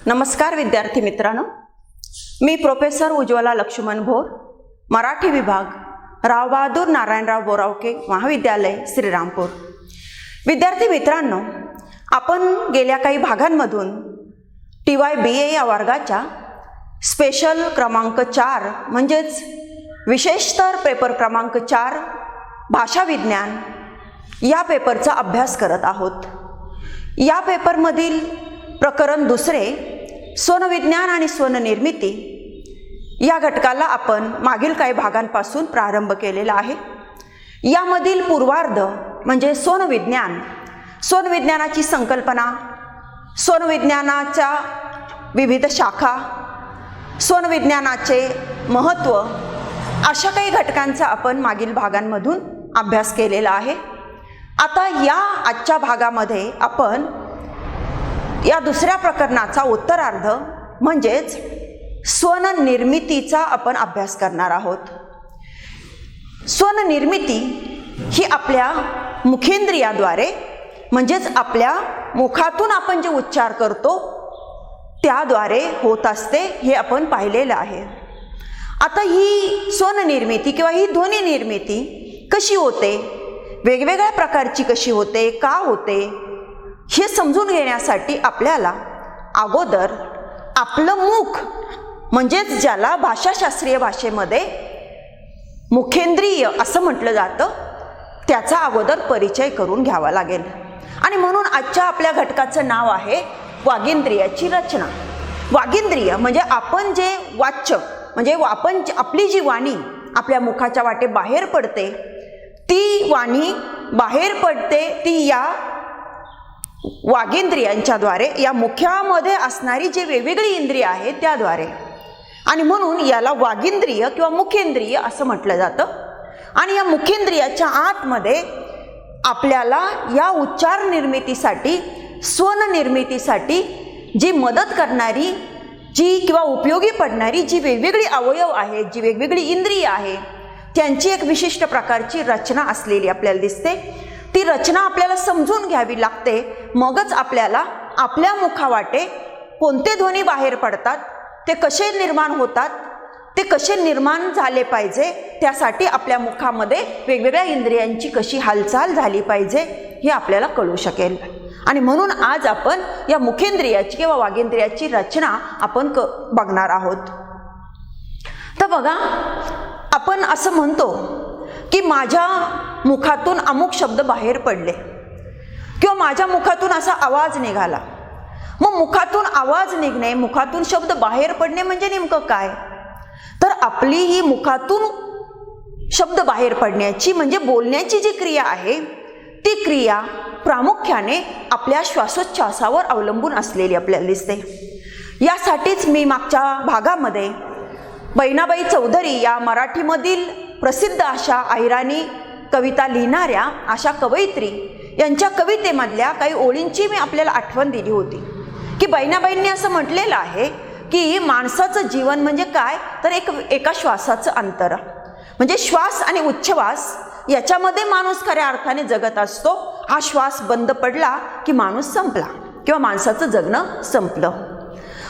नमस्कार विद्यार्थी मित्रांनो, मी प्रोफेसर उज्ज्वला लक्ष्मण भोर, मराठी विभाग, राव बहादूर नारायणराव बोरावके महाविद्यालय, श्रीरामपूर. विद्यार्थी मित्रांनो, आपण गेल्या काही भागांमधून TYBA या वर्गाच्या स्पेशल क्रमांक 4 म्हणजेच विशेषतर पेपर क्रमांक 4 भाषा विज्ञान या पेपरचा अभ्यास करत आहोत. या पेपरमधील प्रकरण दुसरे स्वनविज्ञान आणि स्वननिर्मिती या घटकाला आपण मागील काही भागांपासून प्रारंभ केलेला आहे. यामधील पूर्वार्ध म्हणजे स्वनविज्ञान, स्वनविज्ञानाची संकल्पना, स्वनविज्ञानाच्या विविध शाखा, स्वनविज्ञानाचे महत्त्व अशा काही घटकांचा आपण मागील भागांमधून अभ्यास केलेला आहे. आता या आजच्या भागामध्ये आपण या दुसऱ्या प्रकरणाचा उत्तरार्ध म्हणजेच स्वननिर्मितीचा आपण अभ्यास करणार आहोत. स्वननिर्मिती ही आपल्या मुखेंद्रियाद्वारे म्हणजेच आपल्या मुखातून आपण जे उच्चार करतो त्याद्वारे होत असते हे आपण पाहिलेलं आहे. आता ही स्वननिर्मिती किंवा ही ध्वनी निर्मिती कशी होते, वेगवेगळ्या प्रकारची कशी होते, का होते हे समजून घेण्यासाठी आपल्याला अगोदर आपलं मुख म्हणजेच ज्याला भाषाशास्त्रीय भाषेमध्ये मुखेंद्रिय असं म्हटलं जातं त्याचा अगोदर परिचय करून घ्यावा लागेल. आणि म्हणून आजच्या आपल्या घटकाचं नाव आहे वागींद्रियाची रचना. वागींद्रिय म्हणजे आपण जे वाच्य म्हणजे आपण आपली जी वाणी आपल्या मुखाच्या वाटे बाहेर पडते, ती वाणी बाहेर पडते ती या वागेंद्रियांच्याद्वारे, या मुख्यामध्ये असणारी जी वेगवेगळी इंद्रिय आहेत त्याद्वारे. आणि म्हणून याला वागींद्रिय किंवा मुखेंद्रिय असं म्हटलं जातं. आणि या मुखेंद्रियाच्या आतमध्ये आपल्याला या उच्चार निर्मितीसाठी, स्वननिर्मितीसाठी जी मदत करणारी, जी किंवा उपयोगी पडणारी जी वेगवेगळी अवयव आहेत, जी वेगवेगळी इंद्रिय आहे त्यांची एक विशिष्ट प्रकारची रचना असलेली आपल्याला दिसते. ती रचना आपल्याला समजून घ्यावी लागते. मगच आपल्याला आपल्या मुखावाटे कोणते ध्वनी बाहेर पडतात, ते कसे निर्माण होतात, ते कसे निर्माण झाले पाहिजे, त्यासाठी आपल्या मुखामध्ये वेगवेगळ्या इंद्रियांची कशी हालचाल झाली पाहिजे हे आपल्याला कळू शकेल. आणि म्हणून आज आपण या मुखेंद्रियाची किंवा वागेंद्रियाची रचना आपण बघणार आहोत. तर बघा, आपण असं म्हणतो की माझ्या मुखातून अमुक शब्द बाहेर पडले किंवा माझ्या मुखातून असा आवाज निघाला. मग मुखातून आवाज निघणे, मुखातून शब्द बाहेर पडणे म्हणजे नेमकं काय? तर आपली ही मुखातून शब्द बाहेर पडण्याची म्हणजे बोलण्याची जी क्रिया आहे ती क्रिया प्रामुख्याने आपल्या श्वासोच्छ्वासावर अवलंबून असलेली आपल्याला दिसते. यासाठीच मी मागच्या भागामध्ये बहिणाबाई चौधरी या मराठीमधील प्रसिद्ध अशा अहिराणी कविता लिहिणाऱ्या अशा कवयित्री यांच्या कवितेमधल्या काही ओळींची मी आपल्याला आठवण दिली होती की बहिणाबाईंनी असं म्हटलेलं आहे की माणसाचं जीवन म्हणजे काय, तर एका श्वासाचं अंतर म्हणजे श्वास आणि उच्छ्वास याच्यामध्ये माणूस खऱ्या अर्थाने जगत असतो. हा श्वास बंद पडला की माणूस संपला किंवा माणसाचं जगणं संपलं.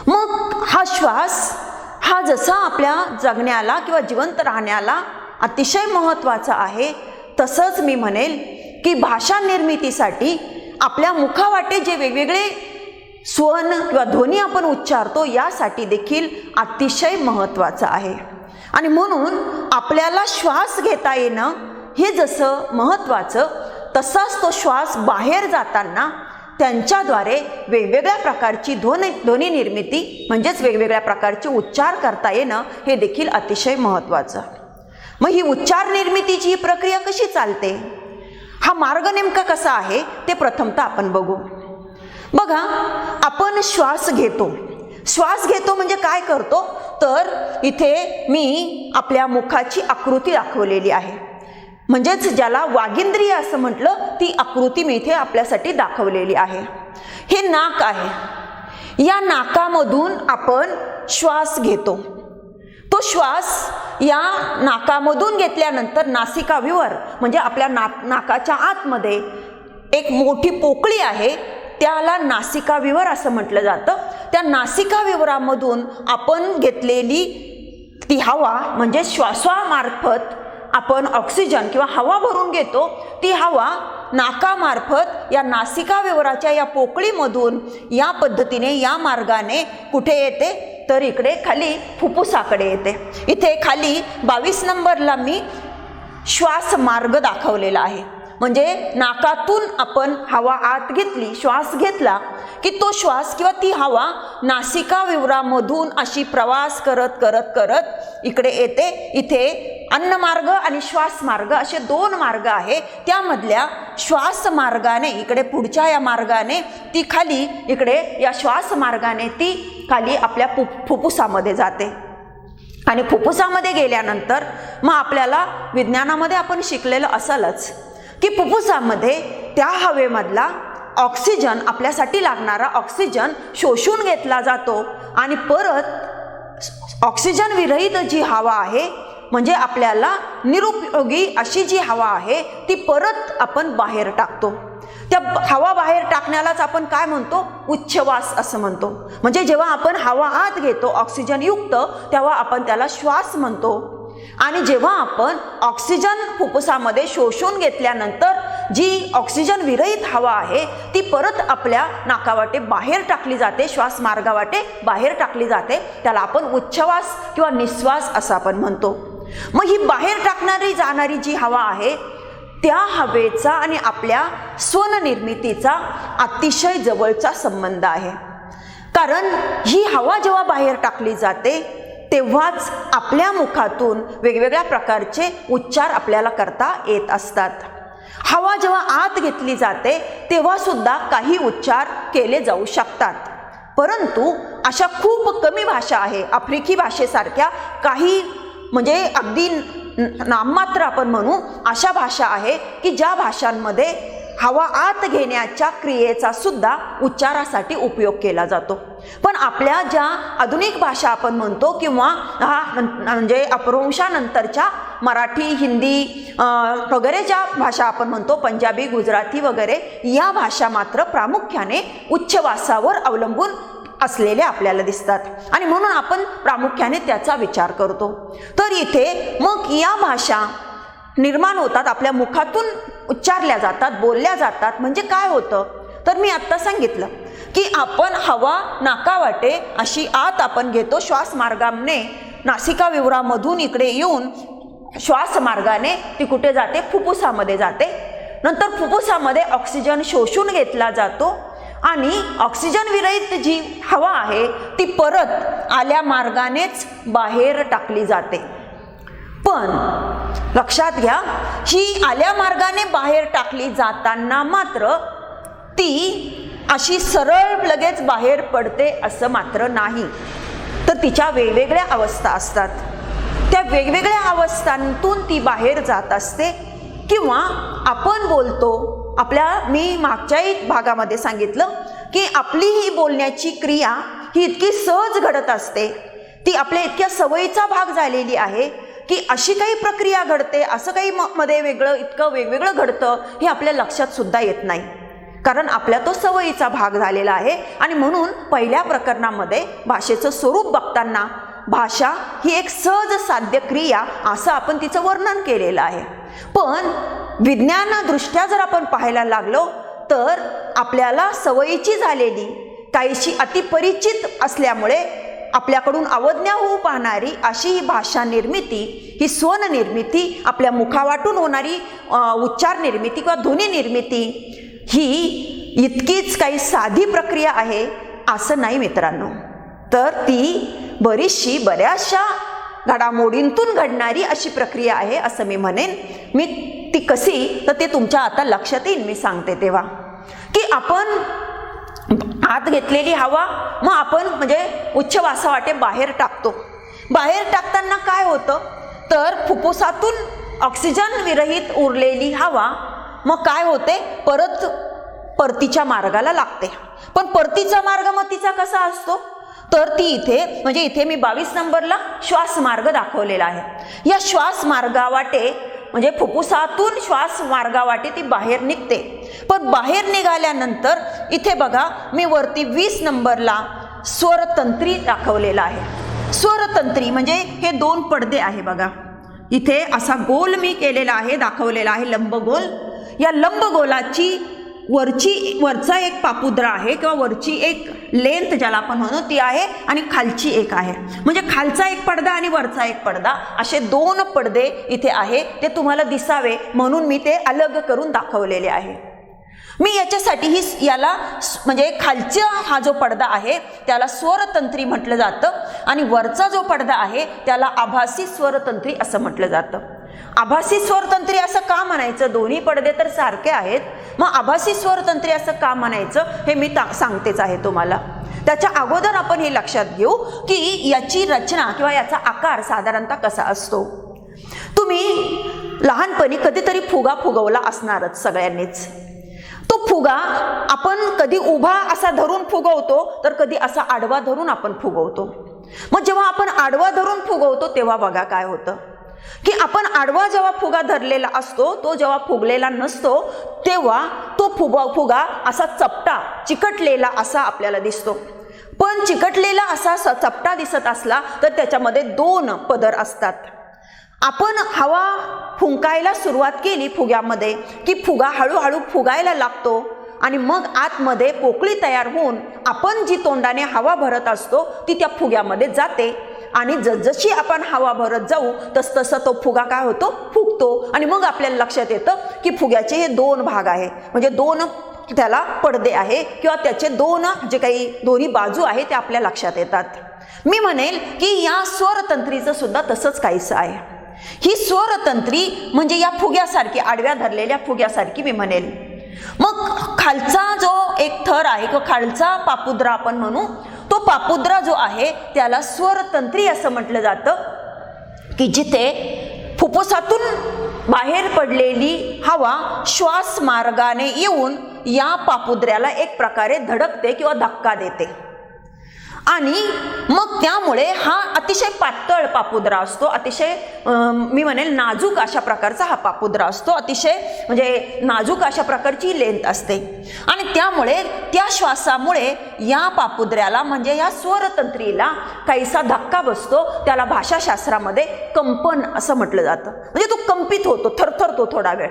मग हा श्वास हा जसा आपल्या जगण्याला किंवा जिवंत राहण्याला अतिशय महत्त्वाचा आहे, तसंच मी म्हणेल की भाषा निर्मितीसाठी आपल्या मुखावाटे जे वेगवेगळे स्वन किंवा ध्वनी आपण उच्चारतो यासाठी देखील अतिशय महत्त्वाचं आहे. आणि म्हणून आपल्याला श्वास घेता येणं हे जसं महत्त्वाचं, तसाच तो श्वास बाहेर जाताना त्यांच्याद्वारे वेगवेगळ्या प्रकारची ध्वनी निर्मिती म्हणजेच वेगवेगळ्या प्रकारचे उच्चार करता येणं हे देखील अतिशय महत्त्वाचं. मग ही उच्चार निर्मितीची ही प्रक्रिया कशी चालते, हा मार्ग नेमका कसा आहे ते प्रथमतः आपण बघू. बघा, आपण श्वास घेतो. श्वास घेतो म्हणजे काय करतो, तर इथे मी आपल्या मुखाची आकृती दाखवलेली आहे. म्हणजेच ज्याला वागींद्रिय असं म्हटलं ती आकृती मी इथे आपल्यासाठी दाखवलेली आहे. हे नाक आहे. या नाकामधून आपण श्वास घेतो. तो श्वास या नाकामधून घेतल्यानंतर नासिकाविवर म्हणजे आपल्या नाकाच्या आतमध्ये एक मोठी पोकळी आहे, त्याला नासिकाविवर असं म्हटलं जातं. त्या नासिकाविवरामधून आपण घेतलेली ती हवा म्हणजे श्वासामार्फत आपण ऑक्सिजन किंवा हवा भरून घेतो. ती हवा नाकामार्फत या नासिकाविवराच्या या पोकळीमधून या पद्धतीने या मार्गाने कुठे येते, तर इकडे खाली फुफ्फुसाकडे येते. इथे खाली 22 नंबरला मी श्वास मार्ग दाखवलेला आहे. म्हणजे नाकातून आपण हवा आत घेतली, श्वास घेतला की तो श्वास किंवा ती हवा नासिकाविवरामधून अशी प्रवास करत करत करत इकडे येते. इथे अन्नमार्ग आणि श्वास मार्ग असे 2 मार्ग आहे. त्यामधल्या श्वास मार्गाने इकडे पुढच्या या मार्गाने ती खाली इकडे या श्वास मार्गाने ती खाली आपल्या फुफ्फुसामध्ये जाते. आणि फुफ्फुसामध्ये गेल्यानंतर मग आपल्याला विज्ञानामध्ये आपण शिकलेलं असलच की फुफ्फुसामध्ये त्या हवेमधला ऑक्सिजन, आपल्यासाठी लागणारा ऑक्सिजन शोषून घेतला जातो आणि परत ऑक्सिजन विरहित जी हवा आहे म्हणजे आपल्याला निरुपयोगी अशी जी हवा आहे ती परत आपण बाहेर टाकतो. त्या हवा बाहेर टाकण्यालाच आपण काय म्हणतो, उच्छवास असं म्हणतो. म्हणजे जेव्हा आपण हवा आत घेतो ऑक्सिजन युक्त तेव्हा आपण त्याला श्वास म्हणतो. आणि जेव्हा आपण ऑक्सिजन फुफ्फुसामध्ये शोषून घेतल्यानंतर जी ऑक्सिजन विरहित हवा आहे ती परत आपल्या नाकावाटे बाहेर टाकली जाते, श्वास मार्गावाटे बाहेर टाकली जाते, त्याला आपण उच्छवास किंवा निश्वास असं आपण म्हणतो. मग ही बाहेर टाकणारी जाणारी जी हवा आहे त्या हवेचा आणि आपल्या स्वननिर्मितीचा अतिशय जवळचा संबंध आहे. कारण ही हवा जेव्हा बाहेर टाकली जाते तेव्हाच आपल्या मुखातून वेगवेगळ्या प्रकारचे उच्चार आपल्याला करता येत असतात. हवा जेव्हा आत घेतली जाते तेव्हा सुद्धा काही उच्चार केले जाऊ शकतात. परंतु अशा खूप कमी भाषा आहे, आफ्रिकी भाषेसारख्या काही म्हणजे अगदी नाममात्र आपण म्हणू अशा भाषा आहे की ज्या भाषांमध्ये हवा आत घेण्याच्या क्रियेचा सुद्धा उच्चारासाठी उपयोग केला जातो. पण आपल्या ज्या आधुनिक भाषा आपण म्हणतो किंवा म्हणजे अपभ्रंशानंतरच्या मराठी, हिंदी वगैरे ज्या भाषा आपण म्हणतो, पंजाबी, गुजराती वगैरे, या भाषा मात्र प्रामुख्याने उच्छवासावर अवलंबून असलेले आपल्याला दिसतात आणि म्हणून आपण प्रामुख्याने त्याचा विचार करतो. तर इथे मग या भाषा निर्माण होतात, आपल्या मुखातून उच्चारल्या जातात, बोलल्या जातात. म्हणजे काय होतं, तर मी आत्ता सांगितलं की आपण हवा नाकावाटे अशी आत आपण घेतो, श्वास मार्गाने नासिकाविवरामधून इकडे येऊन श्वास मार्गाने ती कुठे जाते, फुफ्फुसामध्ये जाते. नंतर फुफ्फुसामध्ये ऑक्सिजन शोषून घेतला जातो आणि ऑक्सिजन विरहित जी हवा आहे ती परत आल्या मार्गानेच बाहेर टाकली जाते. पण लक्षात घ्या, ही आल्या मार्गाने बाहेर टाकली जाताना मात्र ती अशी सरळ लगेच बाहेर पडते असं मात्र नाही, तर तिच्या वेगवेगळ्या अवस्था असतात. त्या वेगवेगळ्या अवस्थांतून ती बाहेर जात असते. किंवा आपण बोलतो, मी मागच्याही भागामध्ये सांगितलं की आपली ही बोलण्याची क्रिया ही इतकी सहज घडत असते, ती आपल्या इतक्या सवयीचा भाग झालेली आहे की अशी काही प्रक्रिया घडते, असं काही मध्ये वेगळं इतकं वेगवेगळं घडतं हे आपल्या लक्षात सुद्धा येत नाही. कारण आपल्या तो सवयीचा भाग झालेला आहे. आणि म्हणून पहिल्या प्रकरणामध्ये भाषेचं स्वरूप बघताना भाषा ही एक सहज साध्य क्रिया असं आपण तिचं वर्णन केलेलं आहे. पण विज्ञानदृष्ट्या जर आपण पाहायला लागलो तर आपल्याला सवयीची झालेली, काहीशी अतिपरिचित असल्यामुळे आपल्याकडून अवज्ञा होऊ पाहणारी अशी ही भाषा निर्मिती, ही स्वन निर्मिती, आपल्या मुखावाटून होणारी उच्चार निर्मिती किंवा ध्वनी निर्मिती ही इतकीच काही साधी प्रक्रिया आहे असं नाही मित्रांनो. तर ती बऱ्याचशा घडामोडींतून घडणारी अशी प्रक्रिया आहे असं मी म्हणेन. मी ती कशी, तर ते तुमच्या आता लक्षात येईल मी सांगते तेव्हा. की आपण आत घेतलेली हवा मग आपण म्हणजे उच्छवासावाटे बाहेर टाकतो. बाहेर टाकताना काय होतं, तर फुफ्फुसातून ऑक्सिजन विरहित उरलेली हवा मग काय होते, परतीच्या मार्गाला लागते. पण परतीचा मार्ग मग तिचा कसा असतो, तर ती इथे मी 22 नंबरला श्वास मार्ग दाखवलेला आहे. या श्वास मार्गावाटे म्हणजे फुफ्फुसातून श्वास मार्गावाटे ती बाहेर निघते. पण बाहेर निघाल्यानंतर इथे बघा मी वरती 20 नंबरला स्वरतंत्री दाखवलेला आहे. स्वरतंत्री म्हणजे हे 2 पडदे आहे बघा. इथे असा गोल मी केलेला आहे, दाखवलेला आहे लंबगोल. या लंबगोलाची वरचा एक पापुद्रा आहे किंवा वरची एक लेंथ ज्याला आपण म्हणू ती आहे आणि खालची एक आहे. म्हणजे खालचा एक पडदा आणि वरचा एक पडदा असे 2 पडदे इथे आहे. ते तुम्हाला दिसावे म्हणून मी ते अलग करून दाखवलेले आहे. मी याच्यासाठी याला म्हणजे खालचा हा जो पडदा आहे त्याला स्वरतंत्री म्हटलं जातं आणि वरचा जो पडदा आहे त्याला आभासी स्वरतंत्री असं म्हटलं जातं. आभासी स्वरतंत्री असं का म्हणायचं? दोन्ही पडदे तर सारखे आहेत, मग आभासी स्वरतंत्री असं का म्हणायचं हे मी सांगतेच आहे तुम्हाला. त्याच्या अगोदर आपण हे लक्षात घेऊ की याची रचना किंवा याचा आकार साधारणतः कसा असतो. तुम्ही लहानपणी कधीतरी फुगा फुगवला असणारच सगळ्यांनीच. तो फुगा आपण कधी उभा असा धरून फुगवतो तर कधी असा आडवा धरून आपण फुगवतो. मग जेव्हा आपण आडवा धरून फुगवतो तेव्हा बघा काय होतं की आपण आडवा जेव्हा फुगा धरलेला असतो तो जेव्हा फुगलेला नसतो तेव्हा तो फुगा असा चपटा चिकटलेला असा आपल्याला दिसतो. पण चिकटलेला असा चपटा दिसत असला तर त्याच्यामध्ये 2 पदर असतात. आपण हवा फुंकायला सुरुवात केली फुग्यामध्ये की फुगा हळूहळू फुगायला लागतो आणि मग आतमध्ये पोकळी तयार होऊन आपण जी तोंडाने हवा भरत असतो ती त्या फुग्यामध्ये जाते आणि जसजशी आपण हवा भरत जाऊ तसतसा तो फुगा काय होतो फुगतो आणि मग आपल्याला लक्षात येतं की फुग्याचे हे 2 भाग आहे. म्हणजे 2 त्याला पडदे आहे किंवा त्याचे 2 जे काही दोन्ही बाजू आहे ते आपल्या लक्षात येतात. मी म्हणेल की या स्वरतंत्रीचं सुद्धा तसंच काहीसं आहे. ही स्वरतंत्री म्हणजे या फुग्यासारखी आडव्या धरलेल्या फुग्यासारखी मी म्हणेल. मग खालचा जो एक थर आहे किंवा खालचा पापुद्रा आपण म्हणू तो पापुद्रा जो आहे त्याला स्वरतंत्री असं म्हटलं जातं की जिथे फुफ्फुसातून बाहेर पडलेली हवा श्वास मार्गाने येऊन या पापुद्र्याला एक प्रकारे धडकते किंवा धक्का देते आणि मग त्यामुळे हा अतिशय पातळ पापुद्रा असतो. अतिशय मी म्हणेल नाजूक अशा प्रकारचा हा पापुद्रा असतो. अतिशय म्हणजे नाजूक अशा प्रकारची लेंथ असते आणि त्यामुळे त्या श्वासामुळे या पापुद्र्याला म्हणजे या स्वरतंत्रीला काहीसा धक्का बसतो. त्याला भाषाशास्त्रामध्ये कंपन असं म्हटलं जातं. म्हणजे तो कंपित होतो, थरथरतो थोडा वेळ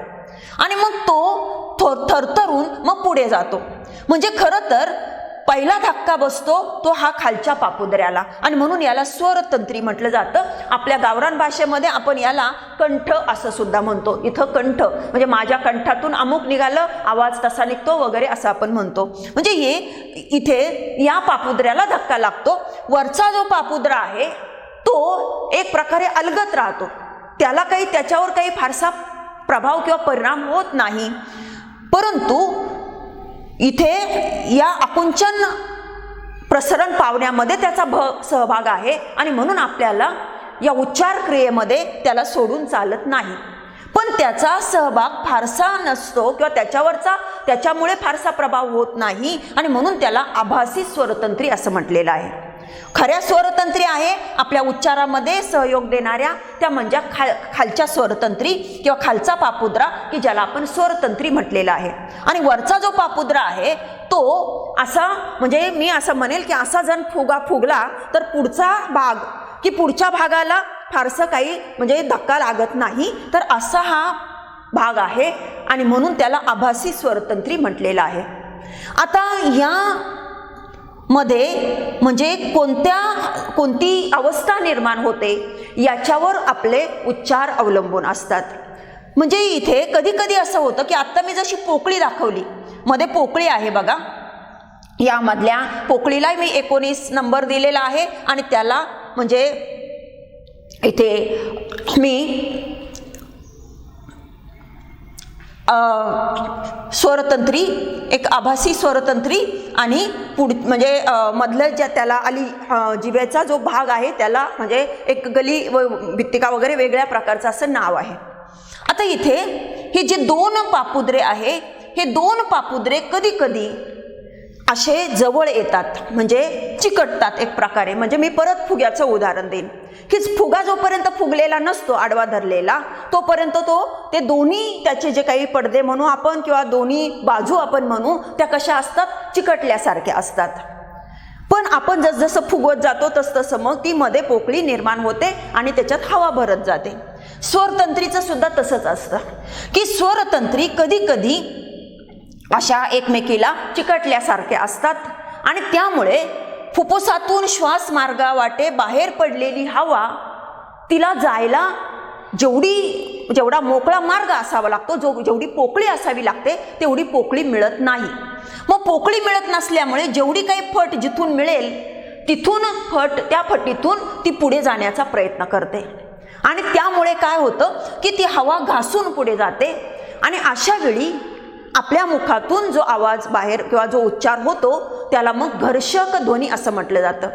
आणि मग तो थरथरून मग पुढे जातो. म्हणजे खरं तर पहिला धक्का बसतो तो हा खालच्या पापुद्र्याला आणि म्हणून याला स्वरतंत्री म्हटलं जातं. आपल्या गावरान भाषेमध्ये आपण याला कंठ असं सुद्धा म्हणतो. इथं कंठ म्हणजे माझ्या कंठातून अमुक निघालं, आवाज तसा निघतो वगैरे असं आपण म्हणतो. म्हणजे हे इथे या पापुद्र्याला धक्का लागतो. वरचा जो पापुद्रा आहे तो एक प्रकारे अलगत राहतो. त्याला त्याच्यावर काही फारसा प्रभाव किंवा परिणाम होत नाही. परंतु इथे या आकुंचन प्रसरण पावण्यामध्ये त्याचा सहभाग आहे आणि म्हणून आपल्याला या उच्चार क्रियेमध्ये त्याला सोडून चालत नाही. पण त्याचा सहभाग फारसा नसतो किंवा त्याच्यामुळे फारसा प्रभाव होत नाही आणि म्हणून त्याला आभासी स्वरतंत्री असं म्हटलेलं आहे. खऱ्या स्वरतंत्री आहे आपल्या उच्चारामध्ये सहयोग देणाऱ्या त्या म्हणजे खालच्या स्वरतंत्री किंवा खालचा पापुद्रा की ज्याला आपण स्वरतंत्री म्हटलेला आहे. आणि वरचा जो पापुद्रा आहे तो असा म्हणजे मी असं म्हणेल की असा जर फुगा फुगला तर पुढचा भाग की पुढच्या भागाला फारसं काही म्हणजे धक्का लागत नाही, तर असा हा भाग आहे आणि म्हणून त्याला आभासी स्वरतंत्री म्हटलेलं आहे. आता या मध्ये म्हणजे कोणती अवस्था निर्माण होते याच्यावर आपले उच्चार अवलंबून असतात. म्हणजे इथे कधी कधी असं होतं की आता मी जशी पोकळी दाखवली, मध्ये पोकळी आहे बघा, यामधल्या पोकळीला मी 19 नंबर दिलेला आहे आणि त्याला म्हणजे इथे मी स्वरतंत्री एक आभासी स्वरतंत्री आणि म्हणजे मधलं ज्या त्याला जिभेचा जो भाग आहे त्याला म्हणजे एक गली व भित्तिका वगैरे वेगळ्या प्रकारचं असं नाव आहे. आता इथे हे जे 2 पापुद्रे आहे हे 2 पापुद्रे कधी कधी असे जवळ येतात म्हणजे चिकटतात एक प्रकारे. म्हणजे मी परत फुग्याचं उदाहरण देईन. की फुगा जोपर्यंत फुगलेला नसतो आडवा धरलेला तोपर्यंत ते दोन्ही त्याचे जे काही पडदे म्हणू आपण किंवा दोन्ही बाजू आपण म्हणू त्या कशा असतात, चिकटल्यासारख्या असतात. पण आपण जसजसं फुगवत जातो तसतसं मग ती मध्ये पोकळी निर्माण होते आणि त्याच्यात हवा भरत जाते. स्वरतंत्रीचं सुद्धा तसंच असतं की स्वरतंत्री कधी कधी अशा एकमेकीला चिकटल्यासारख्या असतात आणि त्यामुळे फुफ्फुसातून श्वास मार्गावाटे बाहेर पडलेली हवा तिला जायला जेवढा मोकळा मार्ग असावा लागतो, जेवढी पोकळी असावी लागते तेवढी पोकळी मिळत नाही. मग पोकळी मिळत नसल्यामुळे जेवढी काही फट जिथून मिळेल तिथून त्या फटीतून ती पुढे जाण्याचा प्रयत्न करते आणि त्यामुळे काय होतं की ती हवा घासून पुढे जाते आणि अशा वेळी आपल्या मुखातून जो आवाज बाहेर किंवा जो उच्चार होतो त्याला मग घर्षक ध्वनी असं म्हटलं जातं.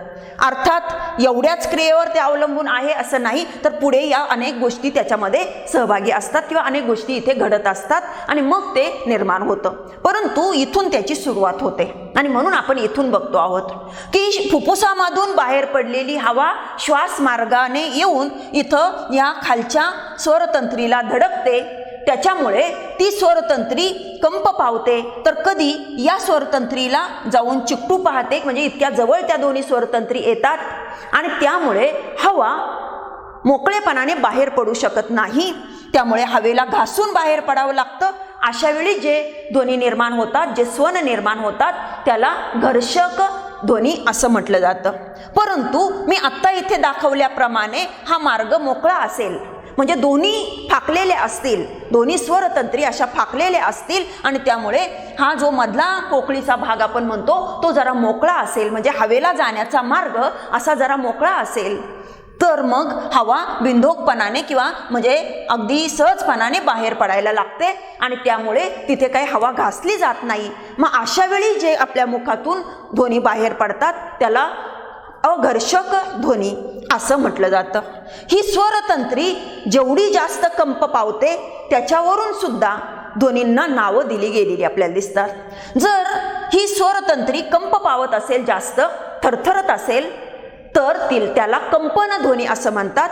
अर्थात एवढ्याच क्रियेवर ते अवलंबून आहे असं नाही, तर पुढे या अनेक गोष्टी त्याच्यामध्ये सहभागी असतात किंवा अनेक गोष्टी इथे घडत असतात आणि मग ते निर्माण होतं. परंतु इथून त्याची सुरुवात होते आणि म्हणून आपण इथून बघतो आहोत की फुफ्फुसामधून बाहेर पडलेली हवा श्वास मार्गाने येऊन इथं या खालच्या स्वरतंत्रीला धडकते. त्याच्यामुळे ती स्वरतंत्री कंप पावते, तर कधी या स्वरतंत्रीला जाऊन चिकटू पाहते, म्हणजे इतक्या जवळ त्या दोन्ही स्वरतंत्री येतात आणि त्यामुळे हवा मोकळेपणाने बाहेर पडू शकत नाही. त्यामुळे हवेला घासून बाहेर पडावं लागतं. अशा वेळी जे ध्वनी निर्माण होतात, जे स्वन निर्माण होतात त्याला घर्षक ध्वनी असं म्हटलं जातं. परंतु मी आत्ता इथे दाखवल्याप्रमाणे हा मार्ग मोकळा असेल, म्हणजे दोन्ही फाकलेले असतील, दोन्ही स्वरतंत्री अशा फाकलेल्या असतील आणि त्यामुळे हा जो मधला पोकळीचा भाग आपण म्हणतो तो जरा मोकळा असेल, म्हणजे हवेला जाण्याचा मार्ग असा जरा मोकळा असेल, तर मग हवा बिनधोकपणाने किंवा म्हणजे अगदी सहजपणाने बाहेर पडायला लागते आणि त्यामुळे तिथे काही हवा घासली जात नाही. मग अशा वेळी जे आपल्या मुखातून ध्वनी बाहेर पडतात त्याला अघर्षक ध्वनी असं म्हटलं जातं. ही स्वरतंत्री जेवढी जास्त कंप पावते त्याच्यावरून सुद्धा ध्वनींना नावं दिली गेलेली आपल्याला दिसतात. जर ही स्वरतंत्री कंप पावत असेल, जास्त थरथरत असेल, तर त्याला कंपन ध्वनी असं म्हणतात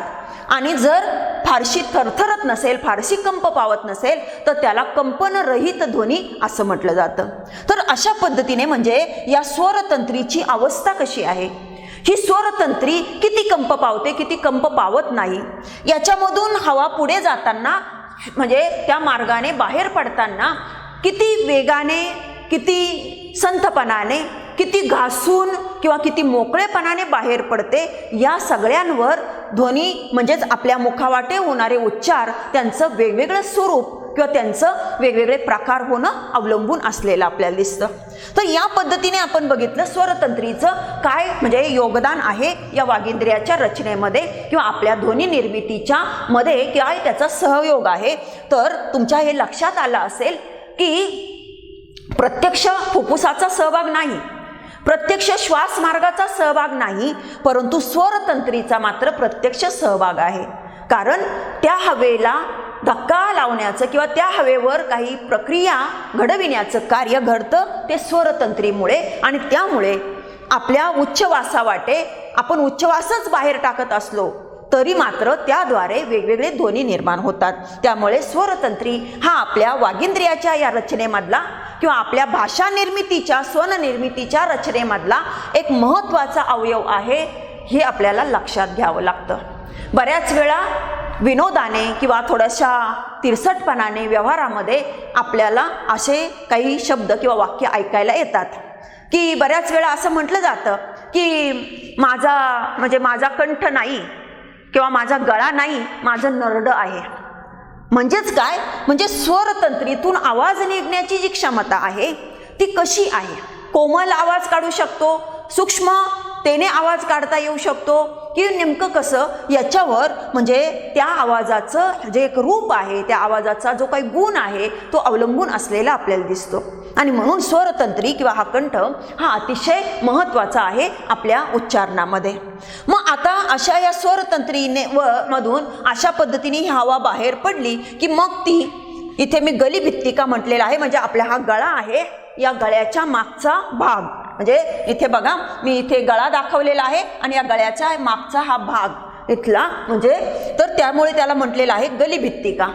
आणि जर फारशी थरथरत नसेल, फारशी कंप पावत नसेल तर त्याला कंपनरहित ध्वनी असं म्हटलं जातं. तर अशा पद्धतीने म्हणजे या स्वरतंत्रीची अवस्था कशी आहे, ही स्वरतंत्री किती कंप पावते, किती कंप पावत नाही, याच्यामधून हवा पुढे जाताना म्हणजे त्या मार्गाने बाहेर पडताना किती वेगाने, किती संथपणाने, किती घासून किंवा किती मोकळेपणाने बाहेर पडते, या सगळ्यांवर ध्वनी म्हणजेच आपल्या मुखावाटे होणारे उच्चार त्यांचं वेगवेगळं स्वरूप किंवा त्यांचं वेगवेगळे प्रकार होणं अवलंबून असलेलं आपल्याला दिसतं. तर या पद्धतीने आपण बघितलं स्वरतंत्रीचं काय म्हणजे योगदान आहे या वागिंद्रियाच्या रचनेमध्ये किंवा आपल्या ध्वनी निर्मितीच्या मध्ये काय त्याचा सहयोग आहे. तर तुमच्या हे लक्षात आलं असेल की प्रत्यक्ष फुफ्फुसाचा सहभाग नाही, प्रत्यक्ष श्वास मार्गाचा सहभाग नाही, परंतु स्वरतंत्रीचा मात्र प्रत्यक्ष सहभाग आहे. कारण त्या हवेला धक्का लावण्याचं किंवा त्या हवेवर काही प्रक्रिया घडविण्याचं कार्य घडतं ते स्वरतंत्रीमुळे आणि त्यामुळे आपल्या उच्चवासावाटे आपण उच्चवासच बाहेर टाकत असलो तरी मात्र त्याद्वारे वेगवेगळे ध्वनी निर्माण होतात. त्यामुळे स्वरतंत्री हा आपल्या वागिंद्रियाच्या या रचनेमधला किंवा आपल्या भाषा निर्मितीच्या स्वन निर्मितीच्या रचनेमधला एक महत्त्वाचा अवयव आहे, हे आपल्याला लक्षात घ्यावं लागतं. बऱ्याच वेळा विनोदाने किंवा थोड्याशा तिरसटपणाने व्यवहारामध्ये आपल्याला असे काही शब्द किंवा वाक्य ऐकायला येतात की बऱ्याच वेळा असं म्हटलं जातं की माझा कंठ नाही किंवा माझा गळा नाही, माझं नरड आहे. म्हणजेच काय, म्हणजे स्वरतंत्रीतून आवाज निघण्याची जी क्षमता आहे ती कशी आहे. कोमल आवाज काढू शकतो, सूक्ष्म तेने आवाज काढता येऊ शकतो की नेमकं कसं, याच्यावर म्हणजे त्या आवाजाचं जे एक रूप आहे, त्या आवाजाचा जो काही गुण आहे तो अवलंबून असलेला आपल्याला दिसतो. आणि म्हणून स्वरतंत्री किंवा हा कंठ हा अतिशय महत्त्वाचा आहे आपल्या उच्चारणामध्ये. मग आता अशा या स्वरतंत्रीने मधून अशा पद्धतीने ही हवा बाहेर पडली की मग ती इथे मी गलिभित्तिका म्हटलेला आहे, म्हणजे आपला हा गळा आहे, या गळ्याच्या मागचा भाग म्हणजे इथे बघा मी इथे गळा दाखवलेला आहे आणि या गळ्याच्या मागचा हा भाग इथला म्हणजे, तर त्यामुळे त्याला म्हटलेलं आहे गलिभित्तिका.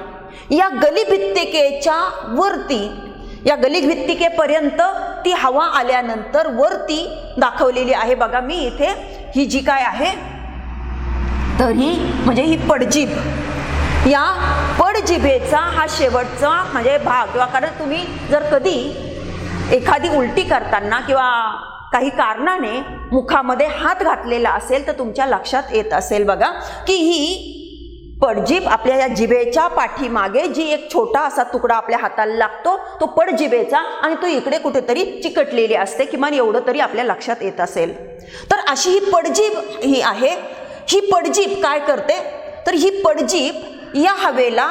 या गलिभित्तिकेच्या वरती, या गलिभित्तिकेपर्यंत ती हवा आल्यानंतर वरती दाखवलेली आहे बघा मी इथे, ही जी काय आहे तर ही म्हणजे ही पडजीभ. या पडजिभेचा हा शेवटचा म्हणजे भाग, किंवा कारण तुम्ही जर कधी एखादी उलटी करताना किंवा काही कारणाने मुखामध्ये हात घातलेला असेल तर तुमच्या लक्षात येत असेल बघा की ही पडजीभ आपल्या या जिभेच्या पाठीमागे जी एक छोटा असा तुकडा आपल्या हाताला लागतो तो पडजिभेचा, आणि तो इकडे कुठेतरी चिकटलेली असते, किमान एवढं तरी आपल्या लक्षात येत असेल. तर अशी ही पडजीभ ही आहे. ही पडजीभ काय करते तर ही पडजीभ या हवेला